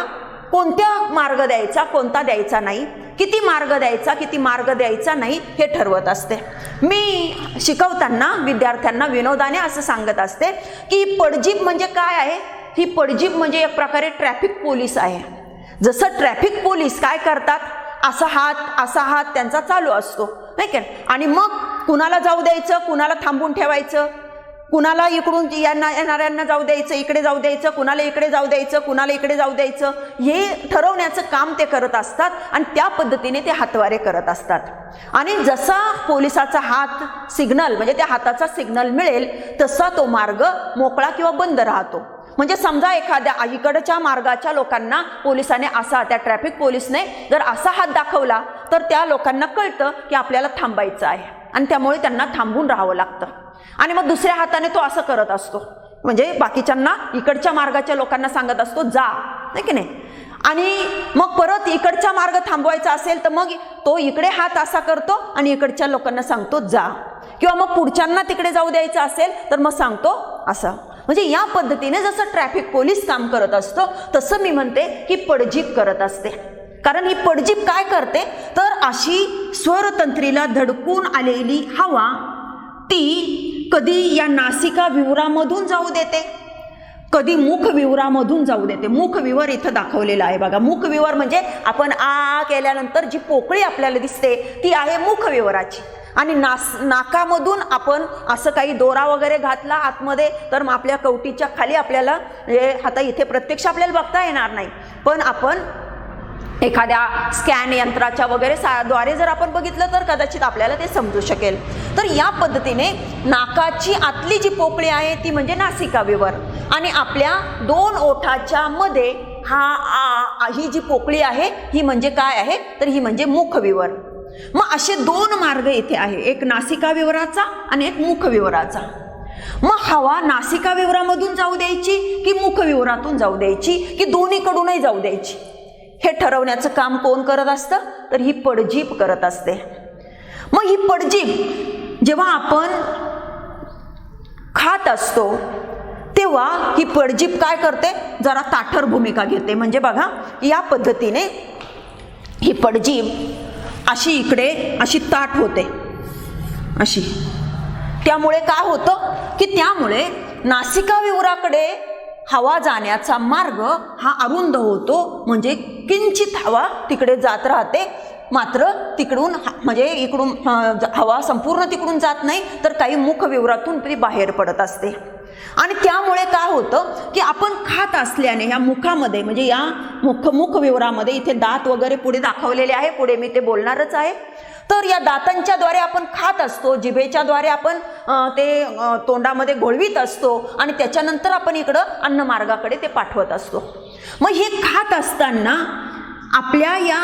कोणत्या मार्ग द्यायचा कोणता द्यायचा नाही, किती मार्ग द्यायचा किती मार्ग द्यायचा नाही हे ठरवत असते. मी शिकवताना विद्यार्थ्यांना विनोदाने असं सांगत असते की पडजीभ म्हणजे काय आहे. ही पडजीभ म्हणजे एक प्रकारे ट्रॅफिक पोलीस आहे. जसं ट्रॅफिक पोलीस काय करतात, असा हात त्यांचा चालू असतो नाही का, आणि मग कुणाला जाऊ द्यायचं, कुणाला थांबून ठेवायचं, कुणाला इकडून येणाऱ्यांना जाऊ द्यायचं, इकडे जाऊ द्यायचं, कुणाला इकडे जाऊ द्यायचं, कुणाला इकडे जाऊ द्यायचं, हे ठरवण्याचं काम ते करत असतात आणि त्या पद्धतीने ते हातवारे करत असतात. आणि जसा पोलिसाचा हात सिग्नल म्हणजे त्या हाताचा सिग्नल मिळेल तसा तो मार्ग मोकळा किंवा बंद राहतो. म्हणजे समजा एखाद्या इकडच्या मार्गाच्या लोकांना पोलिसाने असा, त्या ट्रॅफिक पोलिसने जर असा हात दाखवला तर त्या लोकांना कळतं की आपल्याला थांबायचं आहे आणि त्यामुळे त्यांना थांबून राहावं लागतं. आणि मग दुसऱ्या हाताने तो असं करत असतो, म्हणजे बाकीच्यांना इकडच्या मार्गाच्या लोकांना सांगत असतो जा, नाही की नाही. आणि मग परत इकडचा मार्ग थांबवायचा असेल तर मग तो इकडे हात असा करतो आणि इकडच्या लोकांना सांगतो जा, किंवा मग पुढच्यांना तिकडे जाऊ द्यायचं असेल तर मग सांगतो असं. म्हणजे या पद्धतीने जसं ट्रॅफिक पोलीस काम करत असतो तसं मी म्हणते की पडजीभ करत असते. कारण ही पडजीभ काय करते तर अशी स्वरतंत्रीला धडकून आलेली हवा ती कधी या नासिका विवरामधून जाऊ देते, कधी मुखविवरामधून जाऊ देते. मुखविवर इथं दाखवलेलं आहे बघा. मुखविवर म्हणजे आपण आ केल्यानंतर जी पोकळी आपल्याला दिसते ती आहे मुखविवराची. आणि नाकामधून आपण असं काही दोरा वगैरे घातला आतमध्ये तर मग आपल्या कवटीच्या खाली आपल्याला आता इथे प्रत्यक्ष आपल्याला बघता येणार नाही, पण आपण एखाद्या स्कॅन यंत्राच्या वगैरे द्वारे जर आपण बघितलं तर कदाचित आपल्याला ते समजू शकेल. तर या पद्धतीने नाकाची आतली जी पोकळी आहे ती म्हणजे नासिका विवर, आणि आपल्या दोन ओठाच्या मध्ये ही जी पोकळी आहे ही म्हणजे काय आहे तर ही म्हणजे मुखविवर. मग असे दोन मार्ग इथे आहे, एक नासिका विवराचा आणि एक मुखविवराचा. मग हवा नासिका विवरामधून जाऊ द्यायची की मुखविवरातून जाऊ द्यायची की दोन्हीकडूनही जाऊ द्यायची हे ठरवण्याचं काम कोण करत असतं तर ही पडजीभ करत असते. मग ही पडजीभ जेव्हा आपण खात असतो तेव्हा ही पडजीभ काय करते, जरा ताठर भूमिका घेते. म्हणजे बघा या पद्धतीने ही पडजीभ अशी इकडे अशी ताठ होते अशी. त्यामुळे काय होतं की त्यामुळे नासिका विवराकडे हवा जाण्याचा मार्ग हा अरुंद होतो, म्हणजे किंचित हवा तिकडे जात राहते, मात्र तिकडून म्हणजे इकडून हवा संपूर्ण तिकडून जात नाही तर काही मुखविवरातून ती बाहेर पडत असते. आणि त्यामुळे काय होतं की आपण खात असल्याने ह्या मुखामध्ये म्हणजे या मुखविवरामध्ये इथे दात वगैरे पुढे दाखवलेले आहे, पुढे मी ते बोलणारच आहे. तर या दातांच्या द्वारे आपण खात असतो, जिभेच्या द्वारे आपण ते तोंडामध्ये घोळवीत असतो आणि त्याच्यानंतर आपण इकडं अन्नमार्गाकडे ते पाठवत असतो. मग हे खात असताना आपल्या या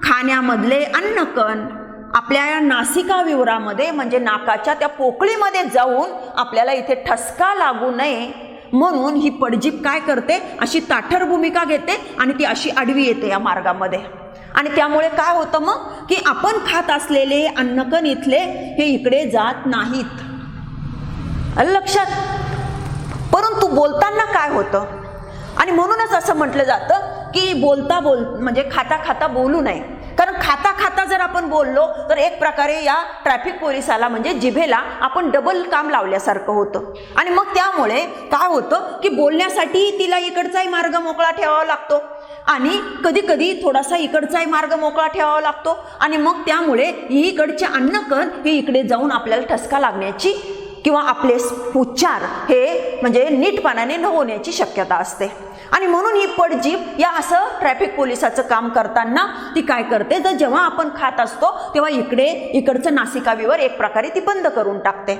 खाण्यामधले अन्नकण आपल्या या नासिका विवरामध्ये म्हणजे नाकाच्या त्या पोकळीमध्ये जाऊन आपल्याला इथे ठसका लागू नये म्हणून ही पडजीभ काय करते, अशी ताठर भूमिका घेते आणि ती अशी आडवी येते या मार्गामध्ये. आणि त्यामुळे काय होतं मग की आपण खात असलेले अन्नकण इथले हे इकडे जात नाहीत, लक्षात. परंतु बोलताना काय होतं, आणि म्हणूनच असं म्हटलं जातं की म्हणजे खाता खाता बोलू नये. कारण खाता खाता जर आपण बोललो तर एक प्रकारे या ट्रॅफिक पोलिसाला म्हणजे जिभेला आपण डबल काम लावल्यासारखं होतं. आणि मग त्यामुळे काय होतं की बोलण्यासाठी तिला इकडचाही मार्ग मोकळा ठेवावा लागतो आणि कधी कधी थोडासा इकडचाही मार्ग मोकळा ठेवावा लागतो. आणि मग त्यामुळे इकडचे अन्नकण हे इकडे जाऊन आपल्याला ठसका लागण्याची किंवा आपले उच्चार हे म्हणजे नीटपणाने न होण्याची शक्यता असते. आणि म्हणून ही पडजीभ या असं ट्रॅफिक पोलिसाचं काम करताना ती काय करते, तर जेव्हा आपण खात असतो तेव्हा इकडचं नासिकाविवर एक प्रकारे ती बंद करून टाकते.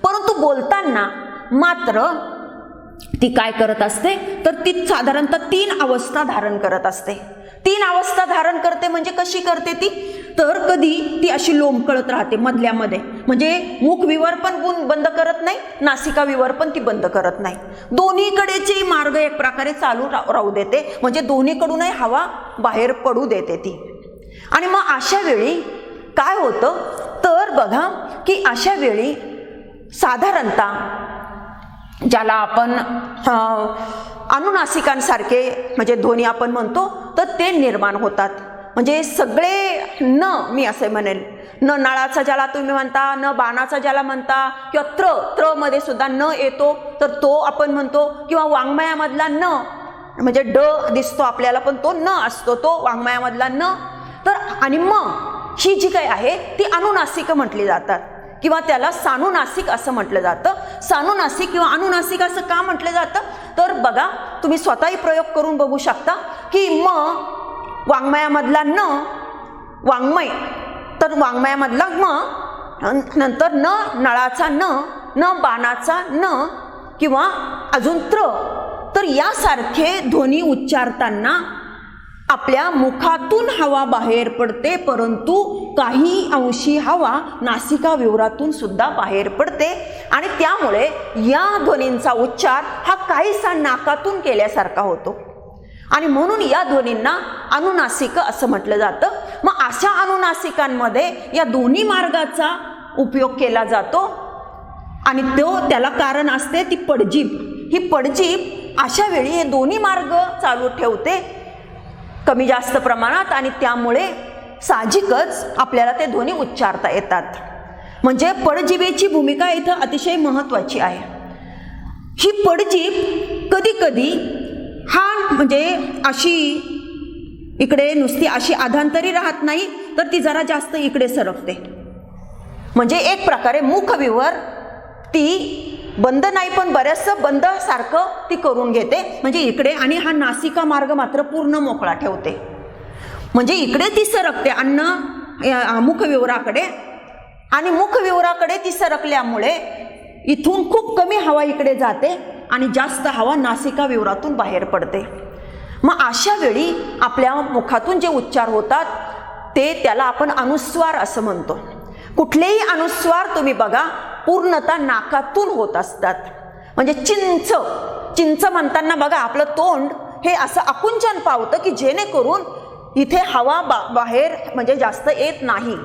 परंतु बोलताना मात्र ती काय करत असते, तर ती साधारणतः 3 अवस्था धारण करत असते. 3 अवस्था धारण करते म्हणजे कशी करते ती, तर कधी ती अशी लोंबकळत राहते मधल्यामध्ये, म्हणजे मुखविवर पण बंद करत नाही, नासिकाविवर पण ती बंद करत नाही. दोन्हीकडेचे मार्ग एक प्रकारे चालू राहू देते, म्हणजे दोन्हीकडूनही हवा बाहेर पडू देते ती. आणि मग अशा वेळी काय होतं, तर बघा की अशा वेळी साधारणतः ज्याला आपण अनुनासिकांसारखे म्हणजे ध्वनी आपण म्हणतो, तर ते निर्माण होतात. म्हणजे सगळे न, मी असे म्हणेल, न नळाचा ज्याला तुम्ही म्हणता, न बाणाचा ज्याला म्हणता, किंवा त्र मध्ये सुद्धा न येतो तर तो आपण म्हणतो, किंवा वाङ्मयामधला न म्हणजे ड दिसतो आपल्याला पण तो न असतो, तो वाङ्मयामधला न. तर आणि म ही जी काही आहे ती अनुनासिक म्हटली जातात, किंवा त्याला सानुनासिक असं म्हटलं जातं. सानुनासिक किंवा अनुनासिक असं का म्हटलं जातं, तर बघा तुम्ही स्वतःही प्रयोग करून बघू शकता की म वाङ्मयामधला न वाङ्मय, तर वाङ्मयामधला म, नंतर न नळाचा न बाणाचा न, किंवा अजून तर यासारखे ध्वनी उच्चारताना आपल्या मुखातून हवा बाहेर पडते, परंतु काही अंशी हवा नासिकाविवरातून सुद्धा बाहेर पडते. आणि त्यामुळे या ध्वनींचा उच्चार हा काहीसा नाकातून केल्यासारखा होतो, आणि म्हणून या ध्वनींना अनुनासिक असं म्हटलं जातं. मग अशा अनुनासिकांमध्ये या दोन्ही मार्गाचा उपयोग केला जातो, आणि त्याला कारण असते ती पडजीभ. ही पडजीभ अशा वेळी हे दोन्ही मार्ग चालू ठेवते कमी जास्त प्रमाणात, आणि त्यामुळे साहजिकच आपल्याला ते ध्वनी उच्चारता येतात. म्हणजे पडजिभेची भूमिका इथं अतिशय महत्त्वाची आहे. ही पडजीभ कधी कधी हा म्हणजे अशी इकडे नुसती अशी आधांतरी राहत नाही, तर ती जरा जास्त इकडे सरकते. म्हणजे एक प्रकारे मुखविवर ती बंद नाही पण बऱ्याचसं बंद सारखं ती करून घेते, म्हणजे इकडे, आणि हा नासिका मार्ग मात्र पूर्ण मोकळा ठेवते. म्हणजे इकडे ती सरकते अन्न मुखविवराकडे, आणि मुखविवराकडे ती सरकल्यामुळे इथून खूप कमी हवा इकडे जाते आणि जास्त हवा नासिका विवरातून बाहेर पडते. मग अशा वेळी आपल्या मुखातून जे उच्चार होतात त्याला आपण अनुस्वार असं म्हणतो. कुठलेही अनुस्वार तुम्ही बघा पूर्णतः नाकातून होत असतात. म्हणजे चिंच म्हणताना बघा आपलं तोंड हे असं आकुंचन पावतं की जेणेकरून इथे हवा बाहेर म्हणजे जास्त येत नाही,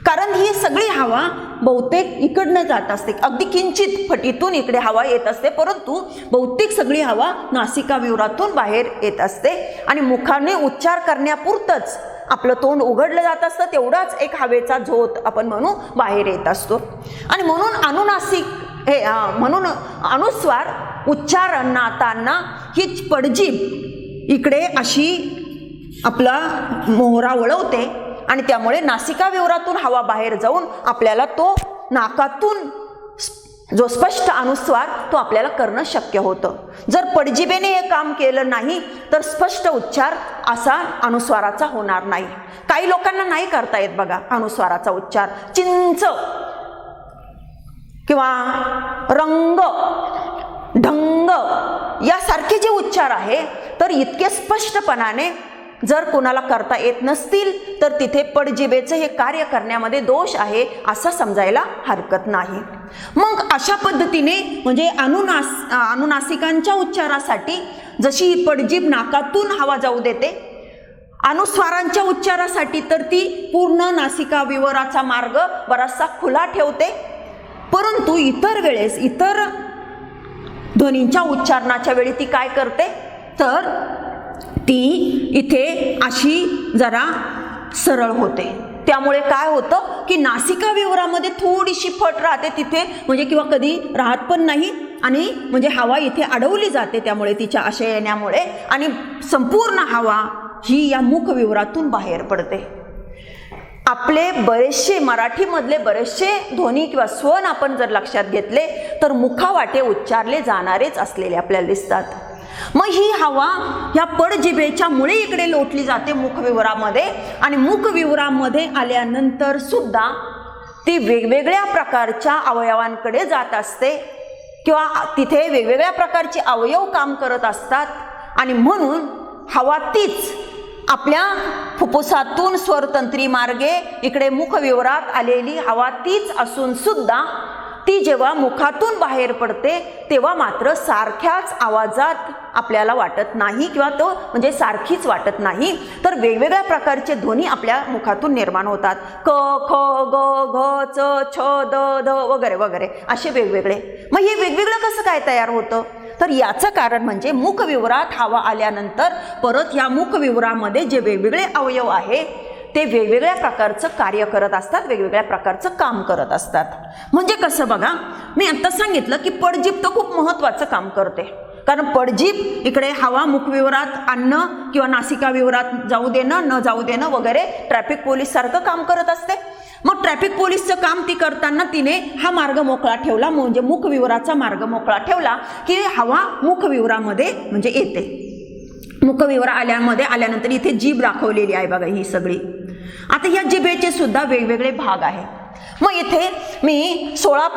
कारण ही सगळी हवा बहुतेक इकडनं जात असते. अगदी किंचित फटीतून इकडे हवा येत असते, परंतु बहुतेक सगळी हवा नासिकाविवरातून बाहेर येत असते. आणि मुखाने उच्चार करण्यापुरतंच आपलं तोंड उघडलं जात असतं, तेवढाच एक हवेचा झोत आपण म्हणू बाहेर येत असतो. आणि म्हणून अनुनासिक म्हणून अनुस्वार उच्चारणाताना ही पडजीभ इकडे अशी आपला मोहरा वळवते, आणि त्यामुळे नासिकाविवरातून हवा बाहेर जाऊन आपल्याला तो नाकातून जो स्पष्ट अनुस्वार तो आपल्याला करणं शक्य होतं. जर पडजिभेने हे काम केलं नाही तर स्पष्ट उच्चार असा अनुस्वाराचा होणार नाही. काही लोकांना नाही करता येत बघा अनुस्वाराचा उच्चार. चिंच किंवा रंग, ढंग यासारखे जे उच्चार आहे तर इतके स्पष्टपणाने जर कोणाला करता येत नसतील तर तिथे पडजिभेचं हे कार्य करण्यामध्ये दोष आहे असं समजायला हरकत नाही. मग अशा पद्धतीने म्हणजे अनुनासिकांच्या उच्चारासाठी जशी ही पडजीभ नाकातून हवा जाऊ देते, अनुस्वारांच्या उच्चारासाठी तर ती पूर्ण नासिका विवराचा मार्ग बराचसा खुला ठेवते. परंतु इतर वेळेस इतर ध्वनींच्या उच्चारणाच्या वेळी ती काय करते तर ती इथे अशी जरा सरळ होते. त्यामुळे काय होतं की नासिका विवरामध्ये थोडीशी फट राहते तिथे, म्हणजे किंवा कधी राहत पण नाही, आणि म्हणजे हवा इथे अडवली जाते त्यामुळे तिच्या अशा येण्यामुळे, आणि संपूर्ण हवा ही या मुखविवरातून बाहेर पडते. आपले बरेचसे मराठीमधले बरेचसे ध्वनी किंवा स्वन आपण जर लक्षात घेतले तर मुखावाटे उच्चारले जाणारेच असलेले आपल्याला दिसतात. मग ही हवा ह्या पडजिभेच्या मुळे इकडे लोटली जाते मुखविवरामध्ये, आणि मुखविवरामध्ये आल्यानंतर सुद्धा ती वेगवेगळ्या प्रकारच्या अवयवांकडे जात असते किंवा तिथे वेगवेगळ्या प्रकारचे अवयव काम करत असतात. आणि म्हणून हवा तीच आपल्या फुफ्फुसातून स्वरतंत्री मार्गे इकडे मुखविवरात आलेली हवा तीच असून सुद्धा ती जेव्हा मुखातून बाहेर पडते तेव्हा मात्र सारख्याच आवाजात आपल्याला वाटत नाही किंवा तो म्हणजे सारखीच वाटत नाही, तर वेगवेगळ्या प्रकारचे ध्वनी आपल्या मुखातून निर्माण होतात. क, ख, ग, घ, च, छ, द, ध वगैरे वगैरे असे वेगवेगळे. मग हे वेगवेगळं कसं काय तयार होतं? तर याचं कारण म्हणजे मुखविवरात हवा आल्यानंतर परत या मुखविवरामध्ये जे वेगवेगळे अवयव आहे ते वेगवेगळ्या प्रकारचं कार्य करत असतात, वेगवेगळ्या प्रकारचं काम करत असतात. म्हणजे कसं बघा, मी आता सांगितलं की पडजीभ तर खूप महत्त्वाचं काम करते, कारण पडजीभ इकडे हवा मुखविवरात आणणं किंवा नासिका विवरात जाऊ देणं न जाऊ देणं वगैरे ट्रॅफिक पोलीस सारखं काम करत असते. मग ट्रॅफिक पोलीसचं काम ती करताना तिने हा मार्ग मोकळा ठेवला, म्हणजे मुखविवराचा मार्ग मोकळा ठेवला की हवा मुखविवरामध्ये म्हणजे येते. मुखविवरा आल्यानंतर इथे जीभ दाखवलेली आहे बघा ही सगळी. आता ह्या जिभेचे सुद्धा वेगवेगळे भाग आहेत. मग इथे मी 16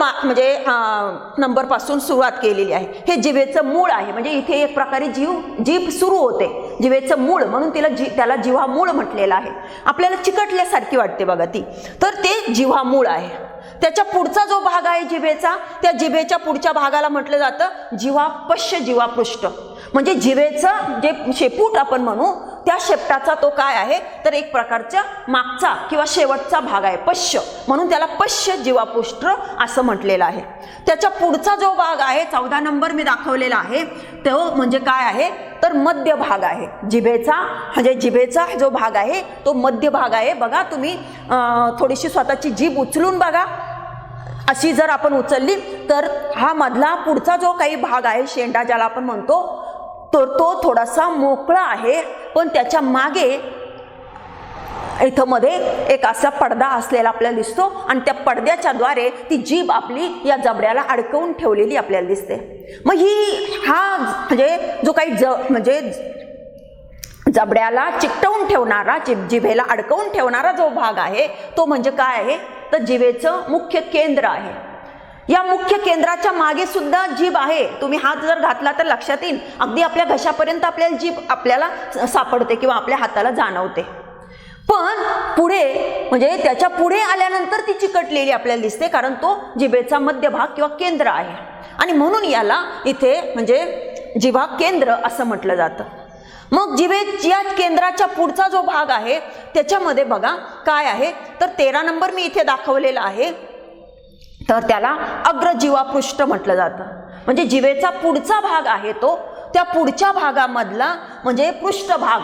नंबर पासून सुरुवात केलेली आहे. हे जिभेचं मूळ आहे, म्हणजे इथे एक प्रकारे जीभ सुरू होते, जिभेचं मूळ म्हणून त्याला जिव्हा मूळ म्हटलेलं आहे. आपल्याला चिकटल्यासारखी वाटते बघा ती, तर ते जिव्हा मूळ आहे. त्याच्या पुढचा जो भाग आहे जिभेचा, त्या जिभेच्या पुढच्या भागाला म्हटलं जातं जिव्हापश्य जिव्हापृष्ठ, म्हणजे जिभेचं जे शेपूट आपण म्हणू त्या शेपटाचा तो काय आहे तर एक प्रकारचा मागचा किंवा शेवटचा भाग आहे पश्य, म्हणून त्याला पश्य जिव्हापृष्ठ असं म्हटलेलं आहे. त्याच्या पुढचा जो भाग आहे 14 नंबर मी दाखवलेला आहे तो म्हणजे काय आहे तर मध्य भाग आहे जिभेचा. म्हणजे जिभेचा जो भाग आहे तो मध्य भाग आहे. बघा तुम्ही थोडीशी स्वतःची जीभ उचलून बघा, अशी जर आपण उचलली तर हा मधला पुढचा जो काही भाग आहे शेंडा ज्याला आपण म्हणतो तर तो थोडासा मोकळा आहे, पण त्याच्या मागे इथं मध्ये एक असा पडदा असलेला आपल्याला दिसतो आणि त्या पडद्याच्या द्वारे ती जीभ आपली या जबड्याला अडकवून ठेवलेली आपल्याला दिसते. मग हा म्हणजे जो काही म्हणजे जबड्याला चिकटवून ठेवणारा जिभेला अडकवून ठेवणारा जो भाग आहे तो म्हणजे काय आहे तर जिभेचं मुख्य केंद्र आहे. या मुख्य केंद्राच्या मागे सुद्धा जीभ आहे. तुम्ही हात जर घातला तर लक्षात येईल, अगदी आपल्या घशापर्यंत आपल्याला जीभ आपल्याला सापडते किंवा आपल्या हाताला जाणवते. पण पुढे म्हणजे त्याच्या पुढे आल्यानंतर ती चिकटलेली आपल्याला दिसते, कारण तो जिभेचा मध्यभाग किंवा केंद्र आहे आणि म्हणून याला इथे म्हणजे जिव्हा केंद्र असं म्हटलं जातं. मग जिभेच्या केंद्राच्या पुढचा जो भाग आहे त्याच्यामध्ये बघा काय आहे तर 13 नंबर मी इथे दाखवलेला आहे, तर त्याला अग्रजिव्हापृष्ठ म्हटलं जातं. म्हणजे जिभेचा पुढचा भाग आहे तो, त्या पुढच्या भागामधला म्हणजे पृष्ठभाग,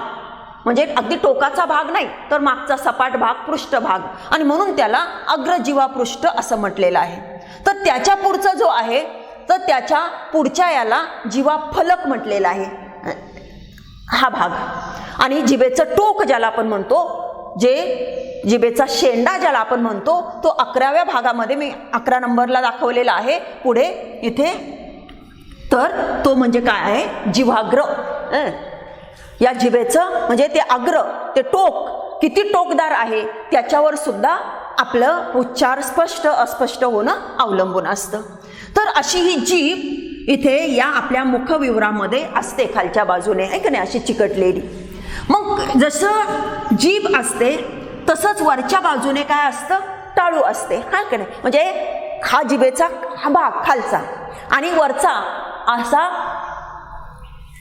म्हणजे अगदी टोकाचा भाग नाही तर मागचा सपाट भाग पृष्ठभाग, आणि म्हणून त्याला अग्रजिव्हापृष्ठ असं म्हटलेलं आहे. तर त्याच्या पुढचा जो आहे तर त्याच्या पुढच्या याला जिव्हाफलक म्हटलेला आहे हा भाग. आणि जिभेचं टोक ज्याला आपण म्हणतो, जे जिभेचा शेंडा ज्याला आपण म्हणतो तो 11व्या भागामध्ये मी 11 नंबरला दाखवलेला आहे पुढे इथे, तर तो म्हणजे काय आहे जिव्हाग्र. या जिभेचं म्हणजे ते अग्र ते टोक किती टोकदार आहे त्याच्यावर सुद्धा आपलं उच्चार स्पष्ट अस्पष्ट होणं अवलंबून असतं. तर अशी ही जीभ इथे या आपल्या मुखविवरामध्ये असते खालच्या बाजूने, आहे का नाही, अशी चिकटलेली. मग जसं जीभ असते तसंच वरच्या बाजूने काय असतं टाळू असते, आहे का नाही. म्हणजे हा जिभेचा हा भाग खालचा आणि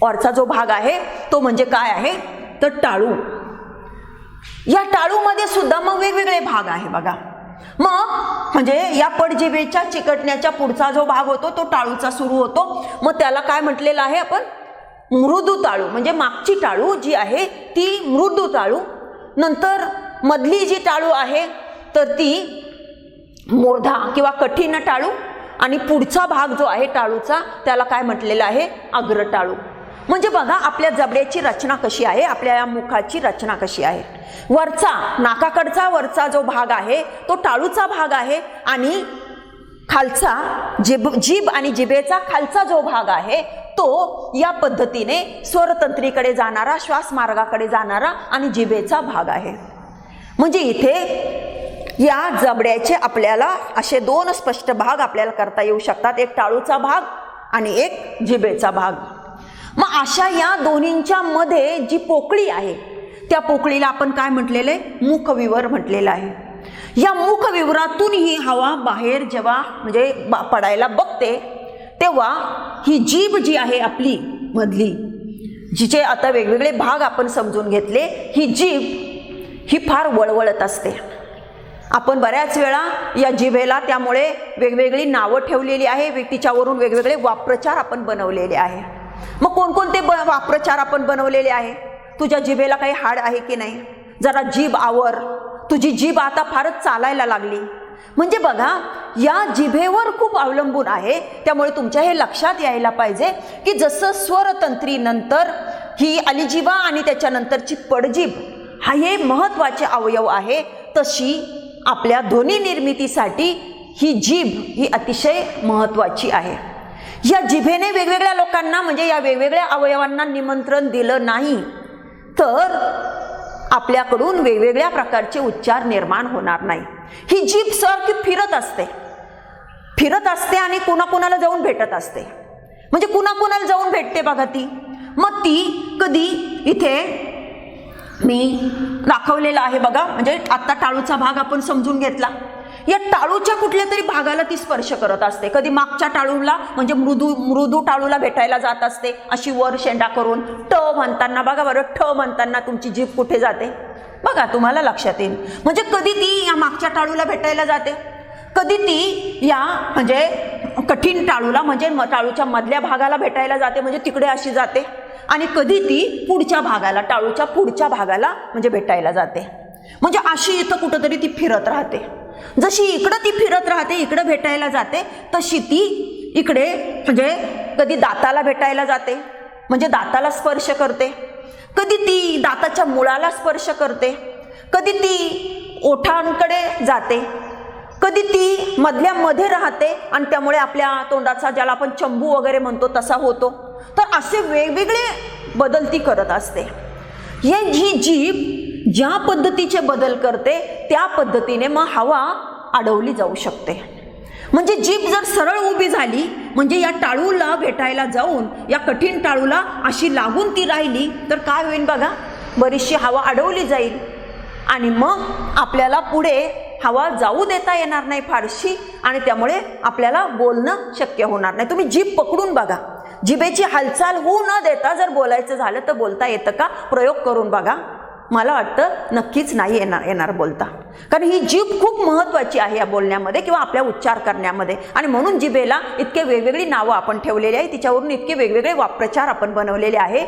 वरचा जो भाग आहे तो म्हणजे काय आहे तर टाळू. या टाळूमध्ये सुद्धा मग वेगवेगळे भाग आहे बघा. मग म्हणजे या पडजिभेच्या चिकटण्याच्या पुढचा जो भाग होतो तो टाळूचा सुरू होतो. मग त्याला काय म्हटलेलं आहे आपण मृदू टाळू, म्हणजे मागची टाळू जी आहे ती मृदू टाळू. नंतर मधली जी टाळू आहे तर ती मूर्धा किंवा कठीण टाळू, आणि पुढचा भाग जो आहे टाळूचा त्याला काय म्हटलेलं आहे अग्र टाळू. म्हणजे बघा आपल्या जबड्याची रचना कशी आहे, आपल्या या मुखाची रचना कशी आहे. वरचा नाकाकडचा वरचा जो भाग आहे तो टाळूचा भाग आहे आणि खालचा जीभ आणि जिभेचा खालचा जो भाग आहे तो या पद्धतीने स्वरतंत्रीकडे जाणारा, श्वास मार्गाकडे जाणारा आणि जिभेचा भाग आहे. म्हणजे इथे या जबड्याचे आपल्याला असे दोन स्पष्ट भाग आपल्याला करता येऊ शकतात, एक टाळूचा भाग आणि एक जिभेचा भाग. मग अशा या दोन्हींच्या मध्ये जी पोकळी आहे त्या पोकळीला आपण काय म्हटलेलं आहे, मुखविवर म्हटलेलं आहे. या मुखविवरातून ही हवा बाहेर जेव्हा म्हणजे पडायला बघते तेव्हा ही जीभ जी आहे आपली मधली, जिचे आता वेगवेगळे भाग आपण समजून घेतले, ही जीभ ही फार वळवळत असते. आपण बऱ्याच वेळा या जिभेला त्यामुळे वेगवेगळी नावं ठेवलेली आहे, तिच्यावरून वेगवेगळे वाक्प्रचार आपण बनवलेले आहे. मग कोणकोणते वाक्प्रचार आपण बनवलेले आहे? तुझ्या जिभेला काही हाड आहे की नाही, जरा जीभ आवर, तुझी जीभ आता फारच चालायला लागली. म्हणजे बघा या जिभेवर खूप अवलंबून आहे. त्यामुळे तुमच्या हे लक्षात यायला पाहिजे की जसं स्वरतंत्री नंतर ही अलिजिभा आणि त्याच्यानंतरची पडजीभ हा हे महत्त्वाचे अवयव आहे, तशी आपल्या ध्वनी निर्मितीसाठी ही जीभ ही अतिशय महत्त्वाची आहे. या जिभेने वेगवेगळ्या लोकांना म्हणजे या वेगवेगळ्या अवयवांना निमंत्रण दिलं नाही तर आपल्याकडून वेगवेगळ्या प्रकारचे उच्चार निर्माण होणार नाही. ही जीभ सारखी फिरत असते आणि कुणाकुणाला जाऊन भेटत असते. म्हणजे कुणाकुणाला जाऊन भेटते बघा ती. मग ती कधी इथे मी दाखवलेला आहे बघा, म्हणजे आता टाळूचा भाग आपण समजून घेतला. या टाळूच्या कुठल्या तरी भागाला ती स्पर्श करत असते. कधी मागच्या टाळूला म्हणजे मृदू टाळूला भेटायला जात असते, अशी वर शेंडा करून. ट म्हणताना बघा बरं, ठ म्हणताना तुमची जीभ कुठे जाते बघा, तुम्हाला लक्षात येईल. म्हणजे कधी ती या मागच्या टाळूला भेटायला जाते, कधी ती या म्हणजे कठीण टाळूला म्हणजे टाळूच्या मधल्या भागाला भेटायला जाते, म्हणजे तिकडे अशी जाते. आणि कधी ती पुढच्या भागाला, टाळूच्या पुढच्या भागाला म्हणजे भेटायला जाते. म्हणजे अशी इथं कुठंतरी ती फिरत राहते. जशी इकडं ती फिरत राहते, इकडं भेटायला जाते, तशी ती इकडे म्हणजे कधी दाताला भेटायला जाते, म्हणजे दाताला स्पर्श करते. कधी ती दाताच्या मुळाला स्पर्श करते, कधी ती ओठांकडे जाते, कधी ती मधल्या मध्ये राहते आणि त्यामुळे आपल्या तोंडाचा ज्याला आपण चंबू वगैरे म्हणतो तसा होतो. तर असे वेगवेगळे बदल ती करत असते. ही जीभ ज्या पद्धतीचे बदल करते त्या पद्धतीने मग हवा अडवली जाऊ शकते. म्हणजे जीभ जर सरळ उभी झाली म्हणजे या टाळूला भेटायला जाऊन या कठीण टाळूला अशी लागून ती राहिली तर काय होईल बघा, बरीचशी हवा अडवली जाईल आणि मग आपल्याला पुढे हवा जाऊ देता येणार नाही फारशी आणि त्यामुळे आपल्याला बोलणं शक्य होणार नाही. तुम्ही जीभ पकडून बघा, जिभेची हालचाल होऊ न देता जर बोलायचं झालं तर बोलता येतं का? प्रयोग करून बघा. मला वाटतं नक्कीच नाही येणार बोलता, कारण ही जीभ खूप महत्त्वाची आहे या बोलण्यामध्ये किंवा आपल्या उच्चार करण्यामध्ये. आणि म्हणून जिभेला इतके वेगवेगळी नावं आपण ठेवलेली आहे, तिच्यावरून इतके वेगवेगळे वाक्प्रचार आपण बनवलेले आहे.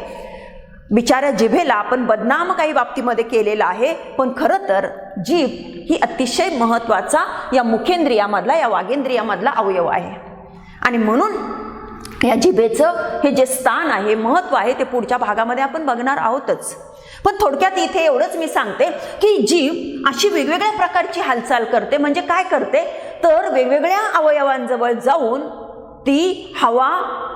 बिचाऱ्या जिभेला आपण बदनाम काही बाबतीमध्ये केलेला आहे, पण खरं तर जीभ ही अतिशय महत्त्वाचा या मुखेंद्रियामधला, या वागेंद्रियामधला अवयव आहे. आणि म्हणून या जिभेचं हे जे स्थान आहे, महत्त्व आहे, ते पुढच्या भागामध्ये आपण बघणार आहोतच. पण थोडक्यात इथे एवढंच मी सांगते की जीभ अशी वेगवेगळ्या प्रकारची हालचाल करते. म्हणजे काय करते तर वेगवेगळ्या अवयवांजवळ जाऊन ती हवा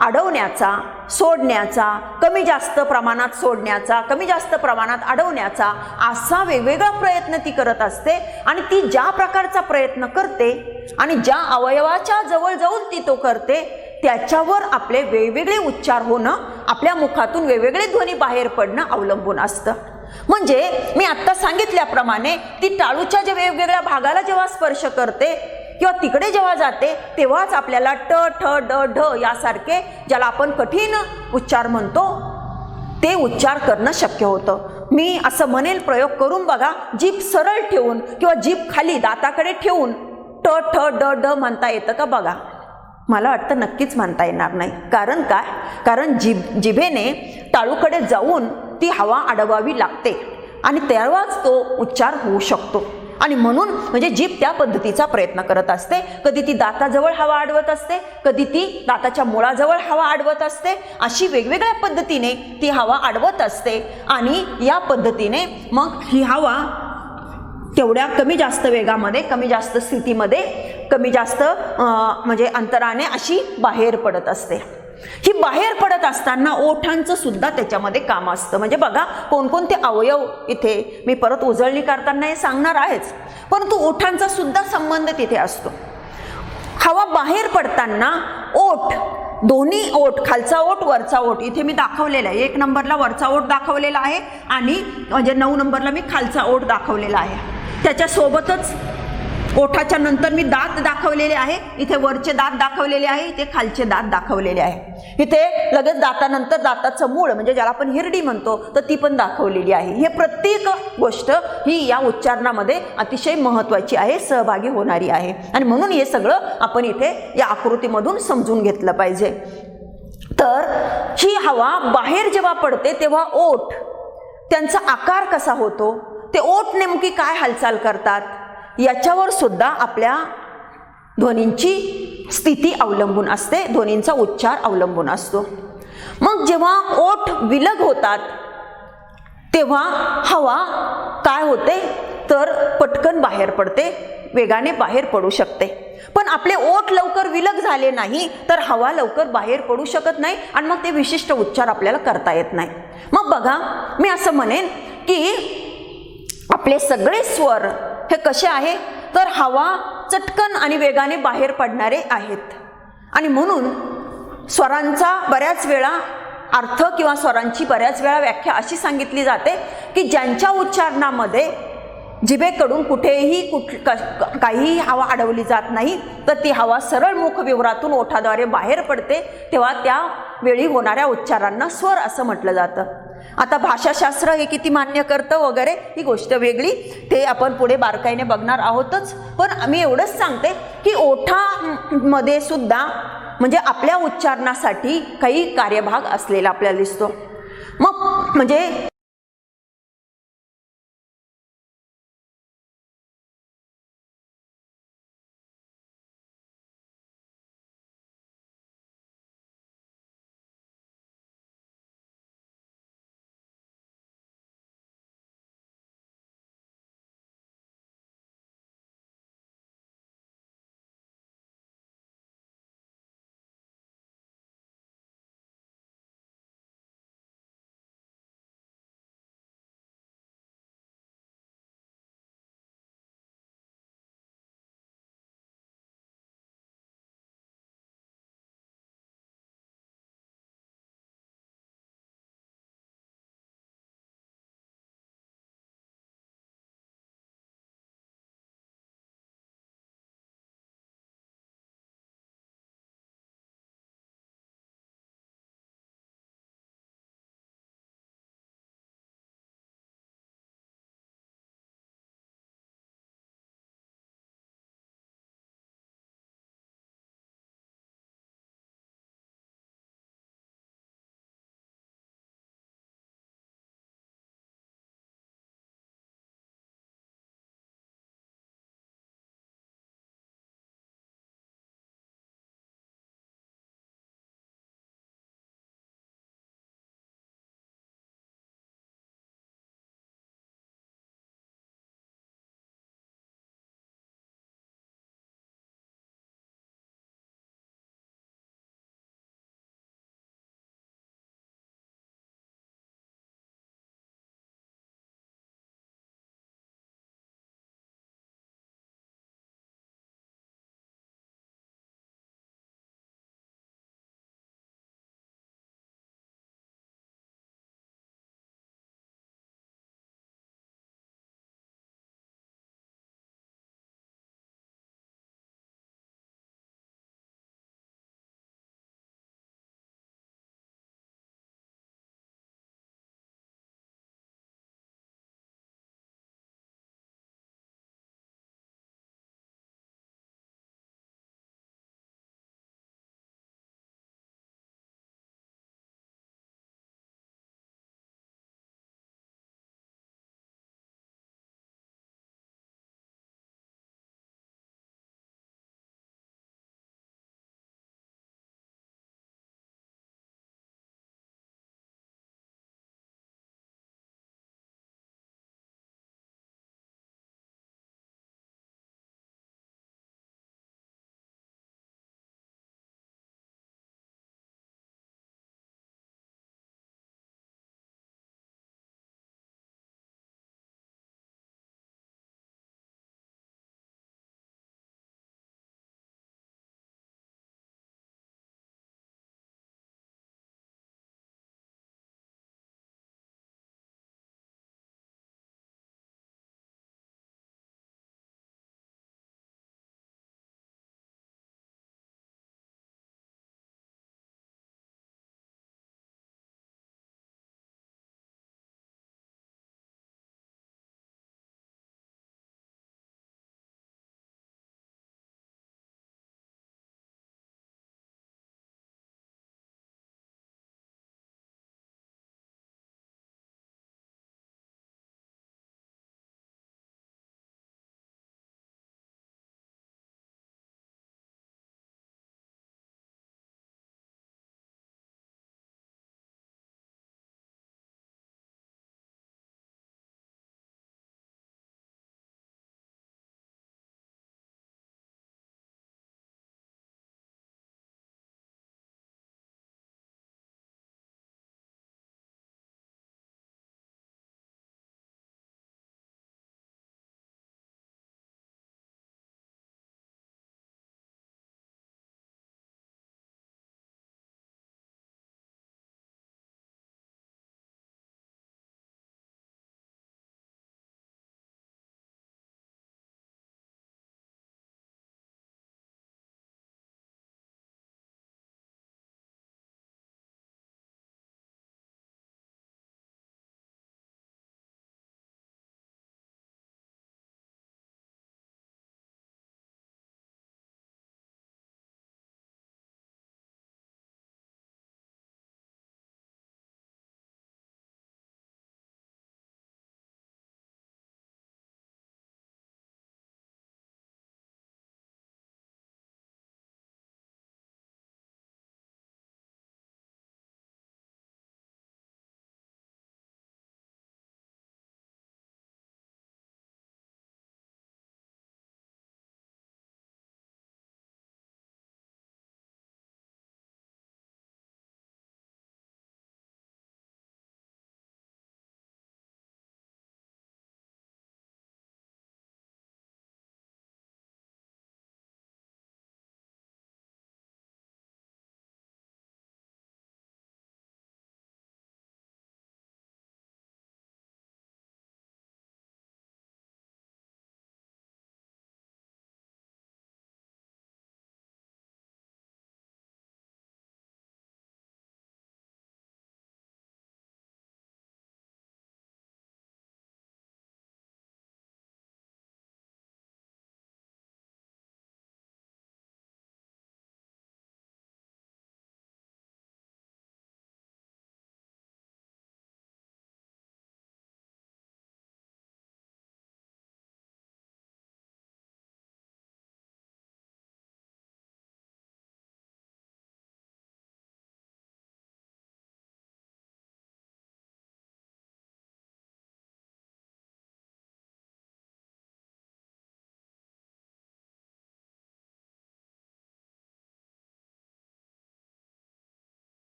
अडवण्याचा, सोडण्याचा, कमी जास्त प्रमाणात सोडण्याचा, कमी जास्त प्रमाणात अडवण्याचा असा वेगवेगळा प्रयत्न ती करत असते. आणि ती ज्या प्रकारचा प्रयत्न करते आणि ज्या अवयवाच्या जवळ जाऊन ती तो करते त्याच्यावर आपले वेगवेगळे उच्चार होणं, आपल्या मुखातून वेगवेगळे ध्वनी बाहेर पडणं अवलंबून असतं. म्हणजे मी आत्ता सांगितल्याप्रमाणे ती टाळूच्या ज्या वेगवेगळ्या भागाला जेव्हा स्पर्श करते किंवा तिकडे जेव्हा जाते तेव्हाच आपल्याला ट, ठ, ड, ढ यासारखे ज्याला आपण कठीण उच्चार म्हणतो ते उच्चार करणं शक्य होतं. मी असं म्हणेल, प्रयोग करून बघा. जीभ सरळ ठेवून किंवा जीभ खाली दाताकडे ठेवून ट, ठ, ड, ढ म्हणता येतं का बघा. मला वाटतं नक्कीच म्हणता येणार नाही. कारण काय? कारण जिभेने टाळूकडे जाऊन ती हवा अडवावी लागते आणि तेव्हाच तो उच्चार होऊ शकतो. आणि म्हणून म्हणजे जीभ त्या पद्धतीचा प्रयत्न करत असते. कधी ती दाताजवळ हवा अडवत असते, कधी ती दाताच्या मुळाजवळ हवा अडवत असते. अशी वेगवेगळ्या पद्धतीने ती हवा अडवत असते आणि या पद्धतीने मग ही हवा तेवढ्या कमी जास्त वेगामध्ये, कमी जास्त स्थितीमध्ये, कमी जास्त म्हणजे अंतराने अशी बाहेर पडत असते. ही बाहेर पडत असताना ओठांचं सुद्धा त्याच्यामध्ये काम असतं. म्हणजे बघा कोणकोणते अवयव इथे मी परत उजळणी करताना हे सांगणार आहेच, परंतु ओठांचा सुद्धा संबंध तिथे असतो. हवा बाहेर पडताना ओठ, दोन्ही ओठ, खालचा ओठ वरचा ओठ इथे मी दाखवलेला आहे. 1 नंबरला वरचा ओठ दाखवलेला आहे आणि म्हणजे 9 नंबरला मी खालचा ओठ दाखवलेला आहे. त्याच्यासोबतच ओठाच्या नंतर मी दात दाखवलेले आहे. इथे वरचे दात दाखवलेले आहे, इथे खालचे दात दाखवलेले आहे. इथे लगेच दातानंतर दाताचं मूळ म्हणजे ज्याला आपण हिरडी म्हणतो तर ती पण दाखवलेली आहे. हे प्रत्येक गोष्ट ही या उच्चारणामध्ये अतिशय महत्त्वाची आहे, सहभागी होणारी आहे आणि म्हणून हे सगळं आपण इथे या आकृतीमधून समजून घेतलं पाहिजे. तर ही हवा बाहेर जेव्हा पडते तेव्हा ओठ, त्यांचा आकार कसा होतो, ते ओठ नेमकी काय हालचाल करतात याच्यावर सुद्धा आपल्या ध्वनींची स्थिती अवलंबून असते, ध्वनींचा उच्चार अवलंबून असतो. मग जेव्हा ओठ विलग होतात तेव्हा हवा काय होते तर पटकन बाहेर पडते, वेगाने बाहेर पडू शकते. पण आपले ओठ लवकर विलग झाले नाही तर हवा लवकर बाहेर पडू शकत नाही आणि मग ते विशिष्ट उच्चार आपल्याला करता येत नाही. मग बघा मी असं म्हणेन की आपले सगळे स्वर हे कसे आहे तर हवा चटकन आणि वेगाने बाहेर पडणारे आहेत आणि म्हणून स्वरांचा बऱ्याच वेळा अर्थ किंवा स्वरांची बऱ्याच वेळा व्याख्या अशी सांगितली जाते की ज्यांच्या उच्चारणामध्ये जिभेकडून कुठेही काहीही हवा अडवली जात नाही तर ती हवा सरळ मुखविवरातून ओठाद्वारे बाहेर पडते, तेव्हा त्या वेळी होणाऱ्या उच्चारांना स्वर असं म्हटलं जातं. आता भाषाशास्त्र हे किती मान्य करतं वगैरे ही गोष्ट वेगळी, ते आपण पुढे बारकाईने बघणार आहोतच. पण मी एवढंच सांगते की ओठामध्ये सुद्धा म्हणजे आपल्या उच्चारणासाठी काही कार्यभाग असलेला आपल्याला दिसतो. मग म्हणजे